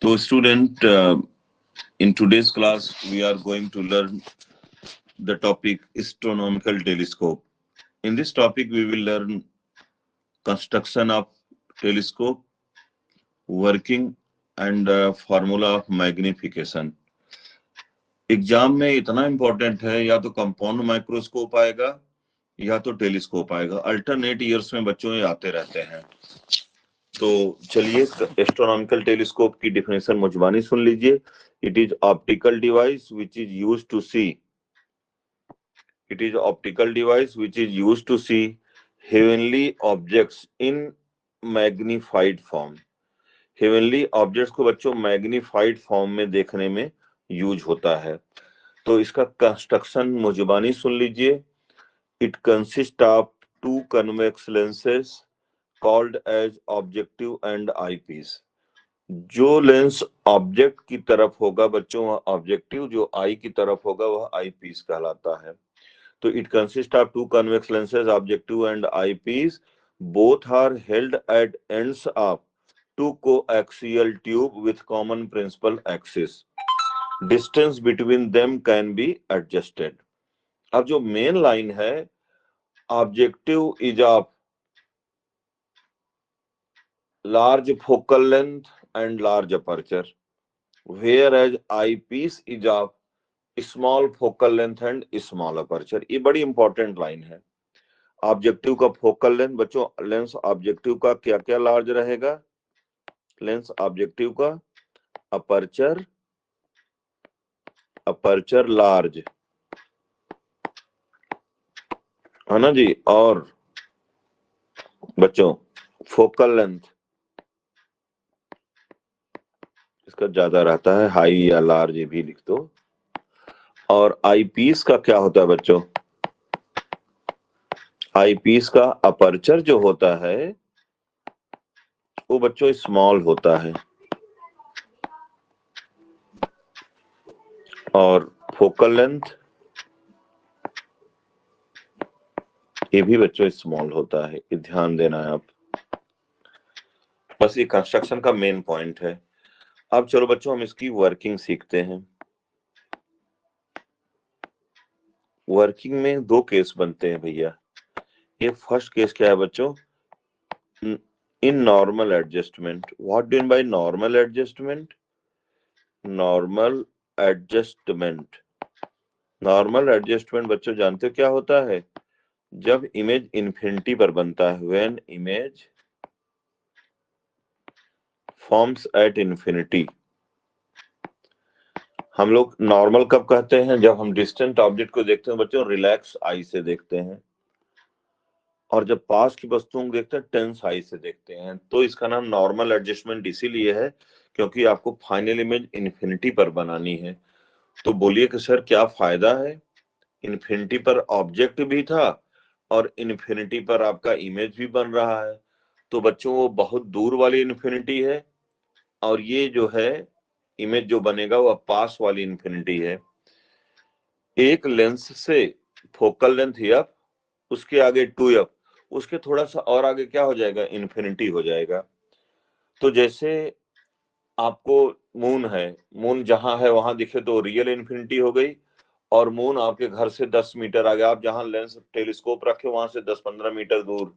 So, student, in today's class, we are going to learn the topic astronomical telescope. In this topic, we will learn construction of telescope, working, and formula of magnification. Exam में इतना important है, या तो compound microscope आएगा या तो telescope आएगा। Alternate years में बच्चों ये आते रहते हैं। तो चलिए एस्ट्रोनॉमिकल टेलीस्कोप की डिफिनेशन मुझबानी सुन लीजिए। It is optical device which is use to see It is optical device which is used to see heavenly objects in magnified form. Heavenly objects को बच्चों मैग्नीफाइड फॉर्म में देखने में यूज होता है। तो इसका कंस्ट्रक्शन मुझबानी सुन लीजिए। It consist of two convex lenses called as objective and eyepiece. जो लेंस ऑब्जेक्ट की तरफ होगा बच्चों, वह ऑब्जेक्टिव, जो आई की तरफ होगा वह आईपीस कहलाता है। So it consists of two convex lenses, objective and eyepiece. Both are held at ends of two coaxial tube with common principal axis. Distance between them can be adjusted. अब जो main line है, objective is of large focal length and large aperture, whereas eyepiece is of small focal length and small aperture. ये बड़ी important line है। Objective का focal length बच्चों, lens objective का क्या क्या लार्ज रहेगा? लेंस ऑब्जेक्टिव का अपर्चर, अपर्चर लार्ज है ना जी। और बच्चों फोकल लेंथ इसका ज्यादा रहता है, हाई या लार्ज ये भी लिख दो। और आई पीस का क्या होता है बच्चों? आई पीस का अपर्चर जो होता है वो बच्चों स्मॉल होता है, और फोकल लेंथ ये भी बच्चों स्मॉल होता है। ये ध्यान देना है आप, बस ये कंस्ट्रक्शन का मेन पॉइंट है। अब चलो बच्चों हम इसकी वर्किंग सीखते हैं। वर्किंग में दो केस बनते हैं भैया। ये फर्स्ट केस क्या है बच्चों? इन normal adjustment. What do mean by normal adjustment? Normal adjustment, normal adjustment बच्चों जानते हो क्या होता है? जब इमेज इन्फिनिटी पर बनता है, when image forms at infinity. हम लोग नॉर्मल कब कहते हैं? जब हम डिस्टेंट ऑब्जेक्ट को देखते हैं बच्चों रिलैक्स आई से देखते हैं, और जब पास की वस्तुओं को देखते हैं टेंस आई से देखते हैं। तो इसका नाम नॉर्मल एडजस्टमेंट इसीलिए है क्योंकि आपको फाइनल इमेज इन्फिनिटी पर बनानी है। तो बोलिए कि सर क्या फायदा है? इन्फिनिटी पर ऑब्जेक्ट भी था और इन्फिनिटी पर आपका इमेज भी बन रहा है। तो बच्चों वो बहुत दूर वाली इन्फिनिटी है, और ये जो है इमेज जो बनेगा वो पास वाली इन्फिनिटी है। एक लेंस से फोकल लेंथ एफ, उसके आगे 2f, उसके थोड़ा सा और आगे क्या हो जाएगा? इन्फिनिटी हो जाएगा। तो जैसे आपको मून है, मून जहां है वहां दिखे तो रियल इन्फिनिटी हो गई, और मून आपके घर से 10 मीटर आगे, आप जहां लेंस टेलीस्कोप रखे वहां से 10-15 मीटर दूर,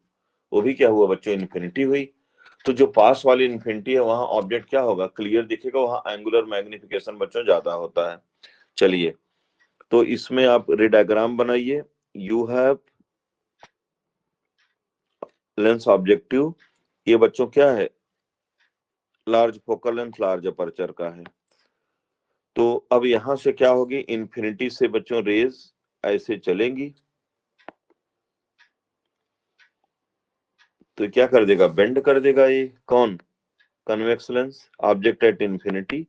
वो भी क्या हुआ बच्चों? इन्फिनिटी हुई। तो जो पास वाली इन्फिनिटी है वहां ऑब्जेक्ट क्या होगा? क्लियर दिखेगा, वहां एंगुलर मैग्निफिकेशन बच्चों ज्यादा होता है। चलिए तो इसमें आप रेडाग्राम बनाइए। यू हैव लेंस ऑब्जेक्टिव, ये बच्चों क्या है? Large focal length large aperture का है। तो अब यहां से क्या होगी? इन्फिनिटी से बच्चों रेज ऐसे चलेंगी, तो क्या कर देगा? बेंड कर देगा। ये कौन? Convex lens, object at infinity.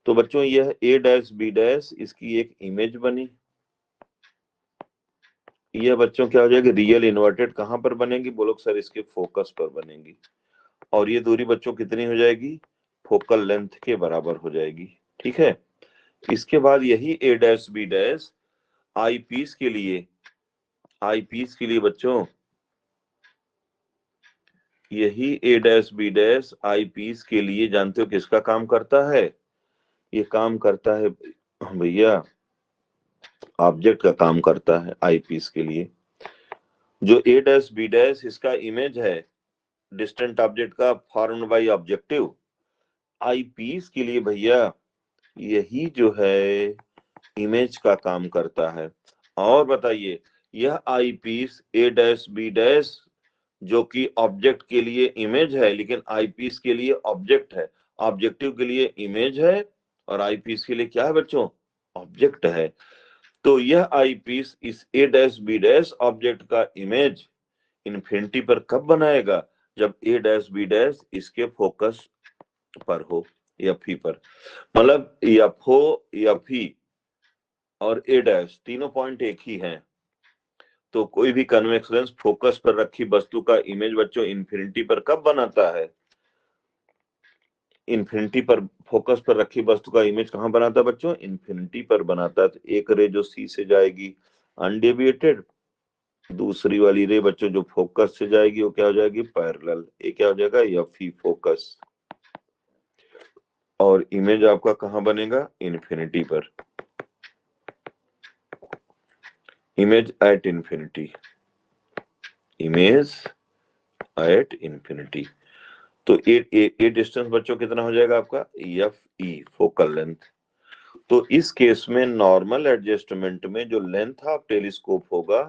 तो बच्चों यह ए डैश बी डैश, इसकी एक इमेज बनी। यह बच्चों क्या हो जाएगी? Real inverted. कहां पर बनेगी? बोलो सर इसके फोकस पर बनेगी। और ये दूरी बच्चों कितनी हो जाएगी? फोकल लेंथ के बराबर हो जाएगी। ठीक है। इसके बाद यही A dash B dash I piece के लिए, आई पीस के लिए बच्चों यही A dash B dash I piece के लिए जानते हो किसका काम करता है? ये काम करता है भैया, ऑब्जेक्ट का काम करता है आई पीस के लिए। जो ए डैश बी डैश इसका इमेज है डिस्टेंट ऑब्जेक्ट का formed by objective, I piece के लिए भैया यही जो है इमेज का काम करता है। और बताइए, यह आई पीस ए डैश बी डैश जो कि ऑब्जेक्ट के लिए इमेज है, लेकिन आई पीस के लिए ऑब्जेक्ट है, ऑब्जेक्टिव के लिए इमेज है, और आई पीस के लिए क्या है बच्चों? ऑब्जेक्ट है। तो यह आई पीस इस ए डैश बी डैश ऑब्जेक्ट का इमेज इन्फिनिटी पर कब बनाएगा? जब ए डैश बी डैश इसके फोकस पर हो, एफ ई पर। मतलब एफ हो, एफ ई और ए डैश तीनों पॉइंट एक ही हैं। तो कोई भी कन्वेक्स लेंस फोकस पर रखी वस्तु का इमेज बच्चों इन्फिनिटी पर कब बनाता है? इन्फिनिटी पर फोकस पर रखी वस्तु का इमेज कहाँ बनाता है बच्चों? इन्फिनिटी पर बनाता है। तो एक रे जो सी से जाएगी अनडेविएटेड, दूसरी वाली रे बच्चों जो फोकस से जाएगी वो क्या हो जाएगी? पैरेलल। ये क्या हो जाएगा? F E focus. और इमेज आपका कहाँ बनेगा? इन्फिनिटी पर। Image at infinity, image at infinity. तो ए डिस्टेंस बच्चों कितना हो जाएगा आपका? F E focal length. तो इस केस में नॉर्मल एडजस्टमेंट में जो लेंथ ऑफ टेलीस्कोप होगा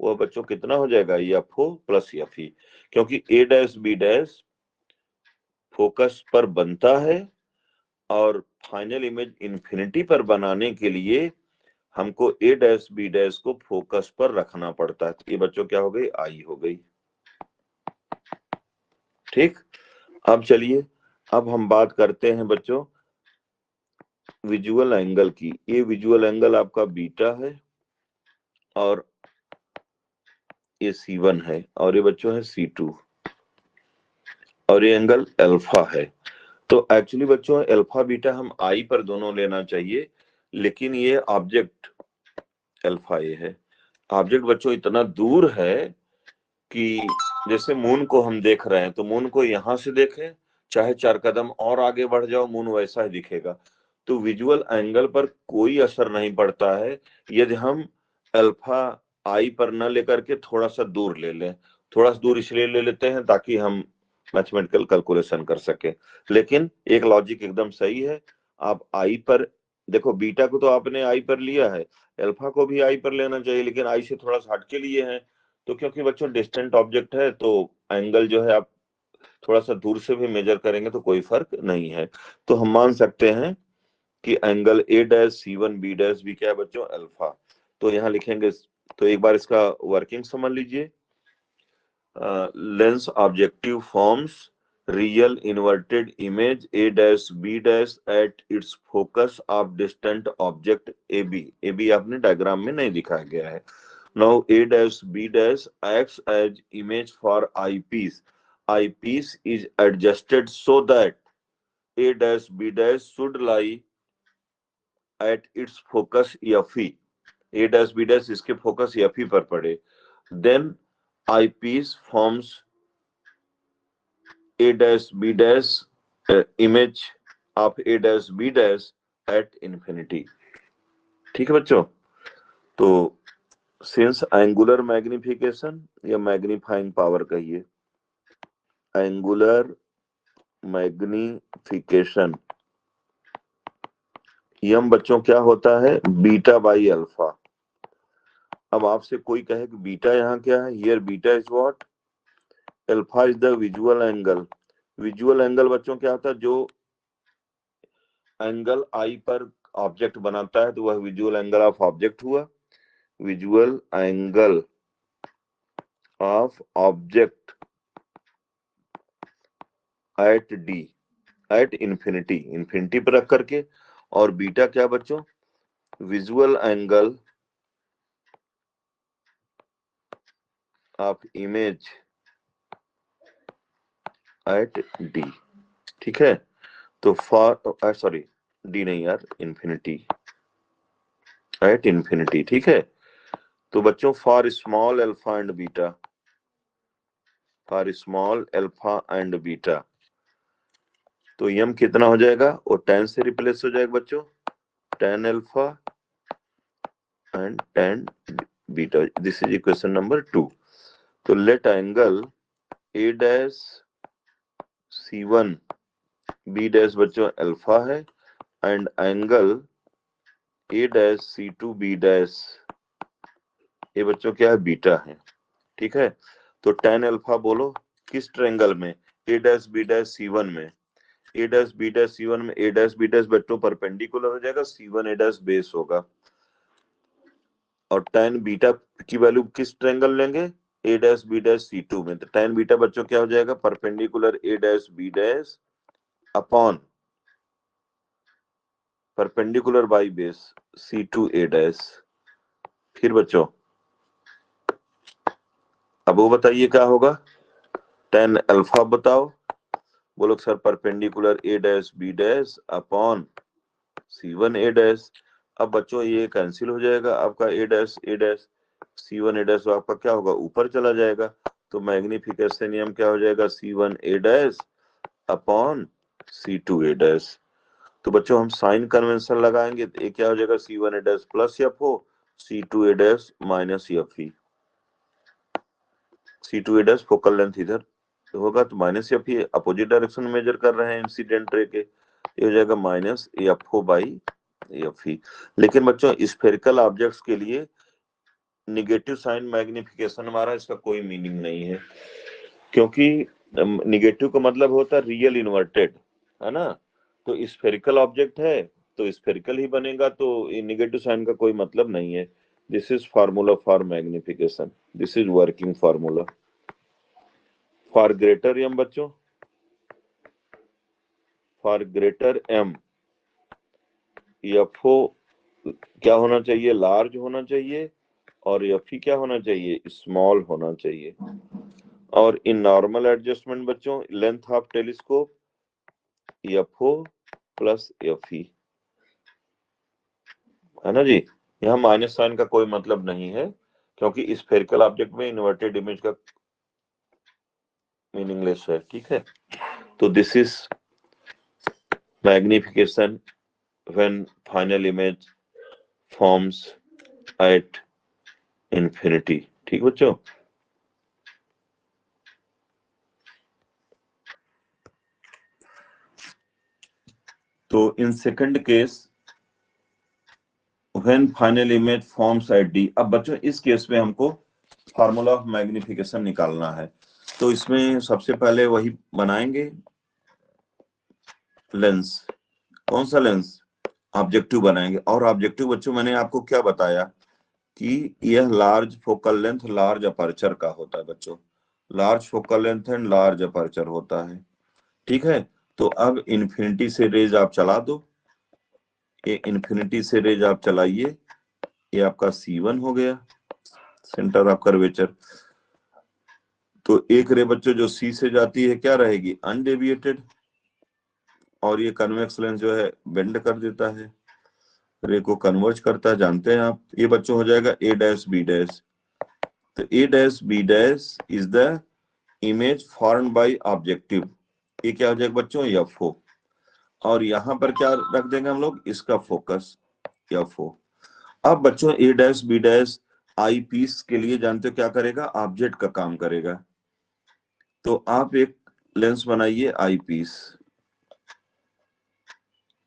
वह बच्चों कितना हो जाएगा? F O plus F E, क्योंकि A dash B dash focus पर बनता है और फाइनल इमेज इन्फिनिटी पर बनाने के लिए हमको ए डैश बी डैश को फोकस पर रखना पड़ता है। ये बच्चों क्या हो गई? आई हो गई। ठीक। अब चलिए, अब हम बात करते हैं बच्चों विजुअल एंगल की। ये विजुअल एंगल आपका बीटा है और ये C1 है, और ये बच्चों है C2, और ये एंगल अल्फा है। तो एक्चुअली बच्चों अल्फा बीटा हम आई पर दोनों लेना चाहिए, लेकिन ये ऑब्जेक्ट अल्फा ये है। ऑब्जेक्ट बच्चों इतना दूर है कि जैसे मून को हम देख रहे हैं, तो मून को यहां से देखें, चाहे 4 कदम और आगे बढ़ जाओ मून वैसा ही दिखेगा। तो विजुअल एंगल पर कोई असर नहीं पड़ता है यदि हम अल्फा आई पर न लेकर के थोड़ा सा दूर ले लें। थोड़ा सा दूर इसलिए ले लेते हैं ताकि हम मैथमेटिकल कैलकुलेशन कर सके। लेकिन एक लॉजिक एकदम सही है। आप आई पर देखो, बीटा को तो आपने आई पर लिया है, अल्फा को भी आई पर लेना चाहिए, लेकिन आई से थोड़ा सा हटके लिए हैं। तो क्योंकि बच्चों डिस्टेंट ऑब्जेक्ट है तो एंगल जो है आप थोड़ा सा दूर से भी मेजर करेंगे तो कोई फर्क नहीं है। तो हम मान सकते हैं कि angle A dash C1 B dash भी क्या है बच्चों? अल्फा। तो यहाँ लिखेंगे, तो एक बार इसका वर्किंग समझ लीजिए। Lens objective forms real inverted image A dash B dash at its focus of distant object A B. A B आपने डायग्राम में नहीं दिखाया गया है। Now A dash B dash acts as image for eyepiece. Eyepiece is adjusted so that A dash B dash should lie at its focus FE. A dash B dash इसके focus FE पर पड़े। Then eyepiece forms A dash B dash image of A dash B dash at infinity. ठीक है बच्चों? तो since angular magnification या magnifying power कहिए, angular magnification यम बच्चों क्या होता है? Beta by alpha. अब आपसे कोई कहे कि बीटा यहाँ क्या है? Here beta is what? Alpha is the visual angle. Visual angle बच्चों क्या होता है? जो एंगल आई पर ऑब्जेक्ट बनाता है तो वह विजुअल एंगल ऑफ ऑब्जेक्ट हुआ। Visual angle of object at D, at infinity, infinity पर रख करके। और बीटा क्या बच्चों? Visual angle of image at D. ठीक है? तो फॉर सॉरी डी नहीं यार, इन्फिनिटी, एट इन्फिनिटी। ठीक है? तो बच्चों for small alpha and beta, for small alpha and beta. तो यम कितना हो जाएगा, वो 10 से रिप्लेस हो जाएगा बच्चों, 10 alpha and 10 beta. This is equation number 2। तो let angle A dash C1 B dash बच्चों अल्फा है, and angle A dash C2 B dash ये बच्चों क्या है, बीटा है। ठीक है, तो 10 अल्फा बोलो किस ट्रायंगल में, ए डैश बी डैश C1 में। ए डैश बी डैश C1 में ए डैश बी डैश बच्चों परपेंडिकुलर हो जाएगा, C1 ए डैश बेस होगा। और tan बीटा की वैल्यू किस ट्रायंगल लेंगे, ए डैश बी डैश C2 में। तो tan बीटा बच्चों क्या हो जाएगा, perpendicular A dash B dash upon perpendicular by base C2 A dash. फिर बच्चों अब वो बताइए क्या होगा, tan अल्फा बताओ, बोलो sir perpendicular A dash B dash upon C1 A dash. अब बच्चों ये कैंसिल हो जाएगा, आपका ए डैश C1 ए डैश आपका क्या होगा, ऊपर चला जाएगा। तो मैग्निफिकेशन नियम क्या हो जाएगा, C1 A dash upon C2 A dash. तो बच्चों हम साइन कन्वेंशन लगाएंगे, तो ये क्या हो जाएगा, C1 A dash plus F हो, C2 A dash minus F E. C2 A dash focal length इधर होगा, तो minus F E, opposite direction में मेजर कर रहे हैं इंसिडेंट रे के, ये हो जाएगा minus F O by F E. लेकिन बच्चों स्फेरिकल ऑब्जेक्ट्स के लिए निगेटिव साइन मैग्निफिकेशन हमारा इसका कोई मीनिंग नहीं है, क्योंकि निगेटिव का मतलब होता है रियल इन्वर्टेड, है ना। तो स्फेरिकल ऑब्जेक्ट है तो स्फेरिकल ही बनेगा, तो निगेटिव साइन का कोई मतलब नहीं है। This is formula for magnification, this is working formula for greater M बच्चों, for greater M F O क्या होना चाहिए, लार्ज होना चाहिए, और एफ ई क्या होना चाहिए, स्मॉल होना चाहिए। और इन नॉर्मल एडजस्टमेंट बच्चों length of telescope F O plus F E, है ना जी। यहाँ माइनस साइन का कोई मतलब नहीं है, क्योंकि स्फेरिकल ऑब्जेक्ट में इन्वर्टेड इमेज का मीनिंगलेस है। ठीक है, तो this is magnification when final image forms at infinity. ठीक बच्चों, तो in second case when final image forms at D. अब बच्चों इस केस में हमको फार्मूला ऑफ मैग्निफिकेशन निकालना है, तो इसमें सबसे पहले वही बनाएंगे लेंस। कौन सा लेंस, ऑब्जेक्टिव बनाएंगे। और ऑब्जेक्टिव बच्चों मैंने आपको क्या बताया कि यह large focal length large aperture का होता है बच्चों, large focal length and large aperture होता है। ठीक है, तो अब इन्फिनिटी से रेज आप चला दो, ये इन्फिनिटी से रेज आप चलाइए, ये आपका C1 हो गया सेंटर ऑफ कर्वेचर। तो एक रे बच्चों जो C से जाती है क्या रहेगी, अनडेविएटेड, और ये कन्वेक्स लेंस जो है बेंड कर देता है, रे को कन्वर्ज करता है, जानते हैं आप। ये बच्चों हो जाएगा ए डैश बी डैश। तो A dash B dash is the image formed by objective, ये क्या हो जाएगा बच्चों, एफ ओ। और यहाँ पर क्या रख देंगे हम लोग, इसका फोकस एफ ओ। अब बच्चों A dash B dash I piece के लिए जानते हो क्या करेगा, ऑब्जेक्ट का काम करेगा। तो आप एक लेंस बनाइए आई पीस,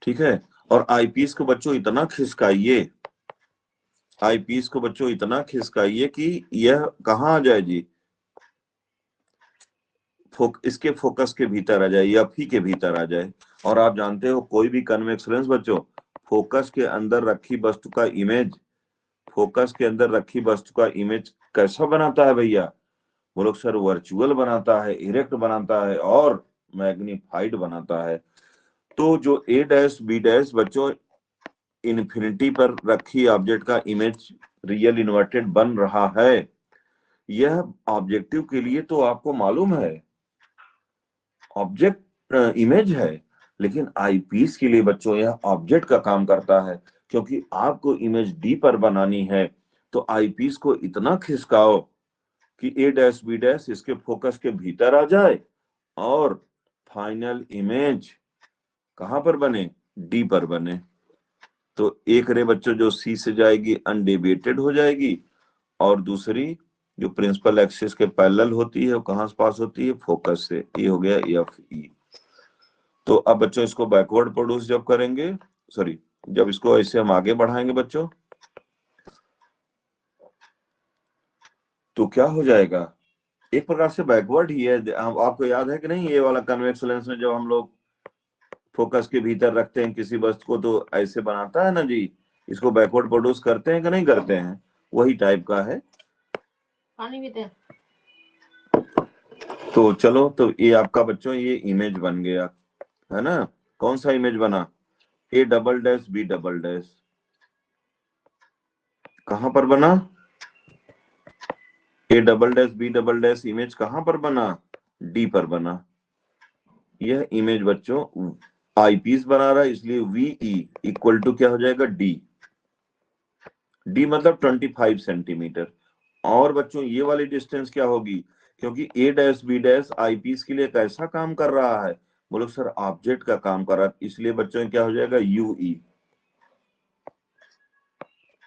ठीक है, और आई पीस को बच्चों इतना खिसकाइए, आई पीस को बच्चों इतना खिसकाइए कि यह कहाँ आ जाए जी, इसके फोकस के भीतर आ जाए, या फी के भीतर आ जाए। और आप जानते हो कोई भी कन्वेक्स लेंस बच्चों फोकस के अंदर रखी वस्तु का इमेज, फोकस के अंदर रखी वस्तु का इमेज कैसा बनाता है भैया, वो लोग सर वर्चुअल बनाता है, इरेक्ट बनाता है, और मैग्निफाइड बनाता है। तो जो ए डैश बी डैश बच्चों इन्फिनिटी पर रखी ऑब्जेक्ट का इमेज रियल इन्वर्टेड बन रहा है, यह ऑब्जेक्टिव के लिए तो आपको मालूम है ऑब्जेक्ट इमेज है, लेकिन आईपीस के लिए बच्चों यह ऑब्जेक्ट का काम करता है। क्योंकि आपको इमेज डी पर बनानी है, तो आईपीस को इतना खिसकाओ कि ए डैश बी डैश इसके फोकस के भीतर आ जाए और फाइनल इमेज कहां पर बने, डी पर बने। तो एक रे बच्चों जो सी से जाएगी अनडेविएटेड हो जाएगी, और दूसरी जो प्रिंसिपल एक्सिस के पैरेलल होती है वो कहां से पास होती है, फोकस से। ये हो गया एफ ई। तो अब बच्चों इसको बैकवर्ड प्रोड्यूस जब करेंगे, सॉरी जब इसको ऐसे हम आगे बढ़ाएंगे बच्चों, तो क्या हो जाएगा, एक प्रकार से बैकवर्ड ही है। आपको याद है कि नहीं, ये वाला कन्वेक्स लेंस में जब हम लोग फोकस के भीतर रखते हैं किसी वस्तु को तो ऐसे बनाता है ना जी, इसको बैकवर्ड प्रोड्यूस करते हैं कि नहीं करते हैं, वही टाइप का है। पानी पीते हैं। तो चलो, तो ये आपका बच्चों ये इमेज बन गया है ना। कौन सा इमेज बना, A double dash B double dash, कहां पर बना, A double dash B double dash image कहां पर बना, डी पर बना। यह इमेज बच्चों आई पीस बना रहा है, इसलिए वीई इक्वल टू क्या हो जाएगा, डी। डी मतलब 25 सेंटीमीटर। और बच्चों ये वाली डिस्टेंस क्या होगी, क्योंकि A dash B dash I piece के लिए कैसा काम कर रहा है, बोलो सर ऑब्जेक्ट का काम कर रहा है, इसलिए बच्चों क्या हो जाएगा, यूई।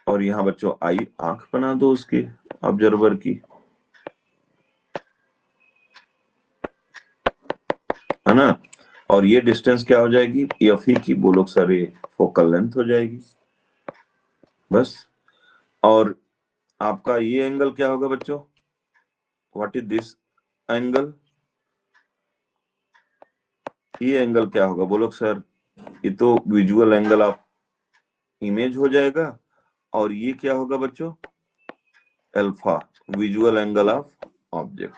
और यहाँ बच्चों आई आंख बना दो उसके ऑब्जर्वर की, है ना। और ये डिस्टेंस क्या हो जाएगी, एफ ई की, बोलो सर ये फोकल लेंथ हो जाएगी बस। और आपका ये एंगल क्या होगा बच्चों, व्हाट इज दिस एंगल, ये एंगल क्या होगा, बोलो सर ये तो विजुअल एंगल ऑफ इमेज हो जाएगा। और ये क्या होगा बच्चों, alpha, visual angle of object,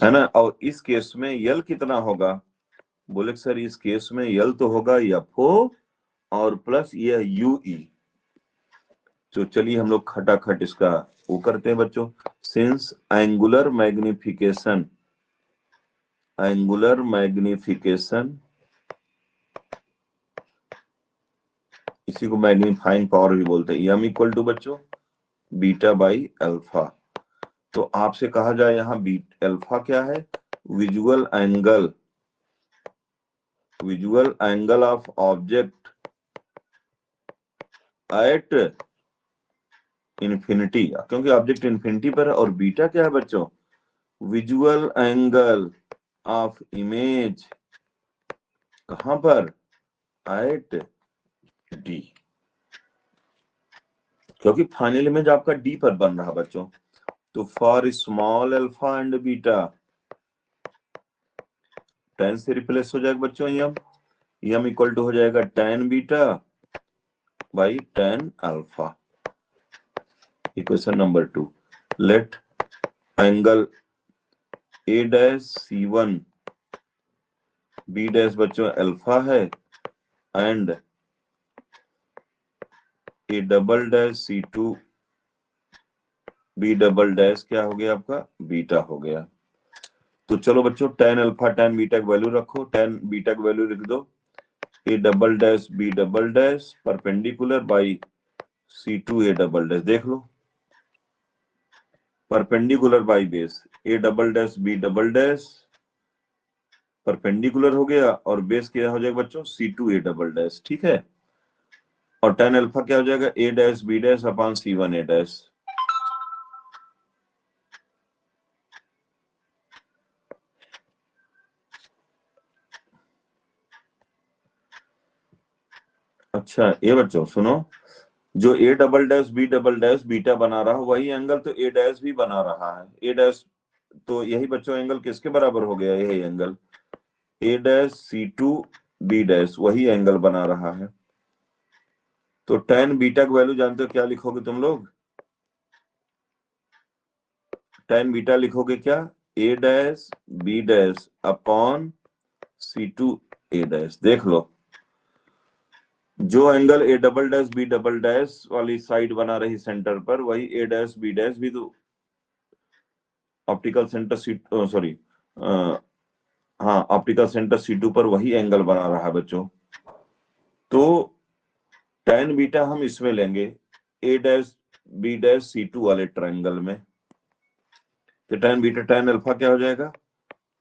है ना। और इस केस में यल कितना होगा, बोले सर इस केस में यल तो होगा एफ ओ और प्लस यह यूई। तो चलिए हम लोग खटाखट इसका वो करते हैं बच्चों। Since angular magnification, angular magnification, इसी को मैग्नीफाइंग पावर भी बोलते हैं, एम इक्वल टू बच्चों बीटा बाई अल्फा। तो आपसे कहा जाए यहाँ बीटा अल्फा क्या है, visual angle, visual angle of object at infinity, क्योंकि ऑब्जेक्ट इन्फिनिटी पर है। और बीटा क्या है बच्चों, विजुअल एंगल ऑफ इमेज कहां पर, एट डी, क्योंकि फाइनल इमेज आपका डी पर बन रहा बच्चों। तो for small alpha and beta, ten से रिप्लेस हो जाएगा बच्चों एम इक्वल टू हो जाएगा ten beta by ten alpha. Equation number 2, let angle A dash C one B dash बच्चों अल्फा है, and A double dash C two B double dash क्या हो गया आपका, बीटा हो गया। तो चलो बच्चों टेन अल्फा टेन बीटा की वैल्यू रखो, टेन बीटा की वैल्यू लिख दो, A double dash B double dash perpendicular by C two A double dash, देख लो perpendicular by base, A double dash B double dash perpendicular हो गया और बेस क्या हो जाएगा बच्चों, C two A double dash, ठीक है। और टेन अल्फा क्या हो जाएगा, A dash B dash upon C one A dash. अच्छा ये बच्चों सुनो, जो A double dash B double dash beta बना रहा है वही एंगल तो ए डैश भी बना रहा है, ए डैश तो यही बच्चों एंगल किसके बराबर हो गया, यही angle A dash C two B dash वही एंगल बना रहा है। तो टेन बीटा की वैल्यू जानते हो क्या लिखोगे तुम लोग, टेन बीटा लिखोगे क्या, A dash B dash upon C two A dash. देख लो जो angle A double dash B double dash वाली साइड बना रही सेंटर पर, वही ए डैश बी डैश भी तो ऑप्टिकल सेंटर सी, सॉरी हाँ ऑप्टिकल सेंटर C2 पर वही एंगल बना रहा है बच्चों। तो tan बीटा हम इसमें लेंगे, ए डैश बी डैश C2 वाले ट्रायंगल में, तो tan बीटा tan अल्फा क्या हो जाएगा,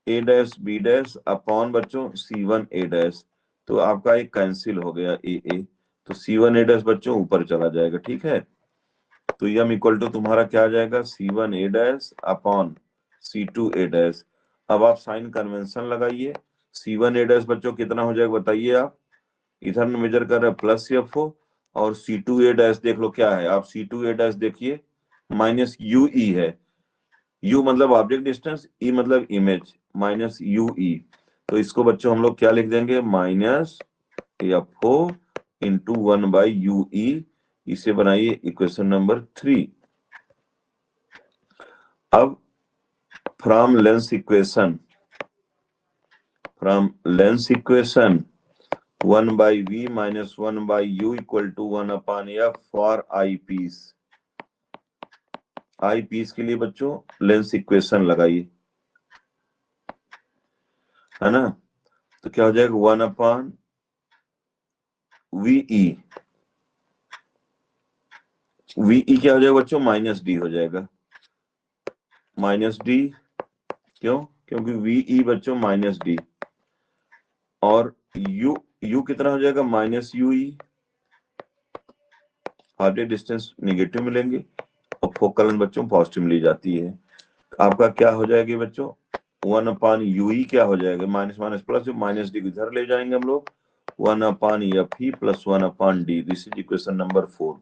a dash b dash upon बच्चों c1 a डैश। तो आपका एक कैंसिल हो गया a, तो c1 a डैश बच्चों ऊपर चला जाएगा, ठीक है। तो यम इक्वल टू तुम्हारा क्या आ जाएगा, c1 a dash upon c2 a dash. अब आप साइन कन्वेंशन लगाइए। c1 a डैश बच्चों कितना हो जाएगा बताइए आप, इधर मेजर कर रहे हैं प्लस एफ हो, और C2 A डैश देख लो क्या है, आप C2 A डैश देखिए माइनस UE है। U मतलब ऑब्जेक्ट डिस्टेंस, E मतलब इमेज, माइनस UE। तो इसको बच्चों हम लोग क्या लिख देंगे, माइनस FO इंटू 1/UE। इसे बनाइए इक्वेशन नंबर 3। अब from lens equation 1/V minus 1/U equal to 1/F for eyepiece। I piece के लिए बच्चों लेंस इक्वेशन लगाइए, है ना। तो क्या हो जाएगा 1/VE। VE क्या हो जाएगा बच्चों, माइनस डी हो जाएगा, माइनस डी। क्यों, क्योंकि VE बच्चों माइनस डी, और U कितना हो जाएगा, minus UE। Object distance negative मिलेंगे और फोकल लेंथ बच्चों पॉजिटिव मिली जाती है। आपका क्या हो जाएगी बच्चों, 1/UE क्या हो जाएगा, minus minus plus, minus D इधर ले जाएंगे हम लोग, 1/FE plus 1/D। This is equation number 4।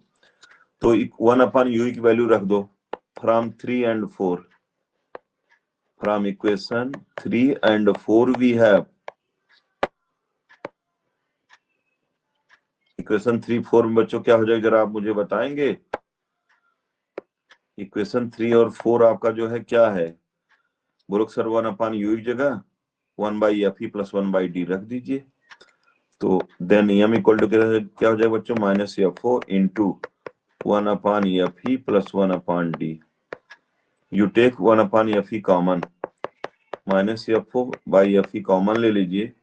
तो 1/UE की वैल्यू रख दो from 3 and 4। From equation 3 and 4 we have, equation 3 4 में बच्चों क्या हो जाएगा जरा आप मुझे बताएंगे। इक्वेशन 3 और 4 आपका जो है क्या है, बुरुक सर 1/UE की जगह 1/FE प्लस 1/D रख दीजिए। तो देन एम इक्वल टू क्या हो जाएगा बच्चों, minus FO into 1/FE plus 1/D। You take 1/FE common, minus FO by FE common ले लीजिए।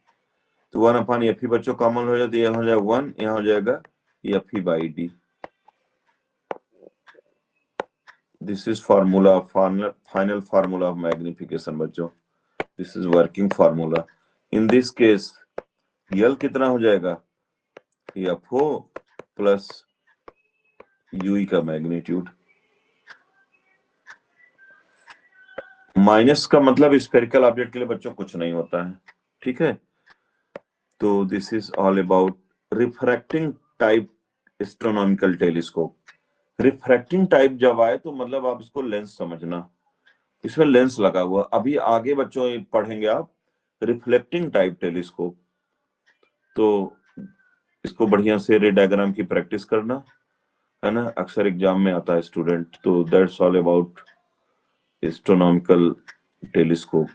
तो 1/FE बच्चों कॉमन हो जाता है, यहाँ हो जाएगा 1, यहाँ हो जाएगा FE by D। This is formula, final formula of magnification बच्चों। This is working formula. In this case यल कितना हो जाएगा, FO प्लस UE का मैग्नीट्यूड। माइनस का मतलब स्फेरिकल ऑब्जेक्ट के लिए बच्चों कुछ नहीं होता है, ठीक है। तो this is all about refracting type astronomical telescope. Refracting type जब आए तो मतलब आप इसको लेंस समझना, इसमें लेंस लगा हुआ। अभी आगे बच्चों पढ़ेंगे आप रिफ्लेक्टिंग टाइप टेलीस्कोप। तो इसको बढ़िया से रे डायग्राम की प्रैक्टिस करना, है ना, अक्सर एग्जाम में आता है स्टूडेंट। तो that's all about astronomical telescope.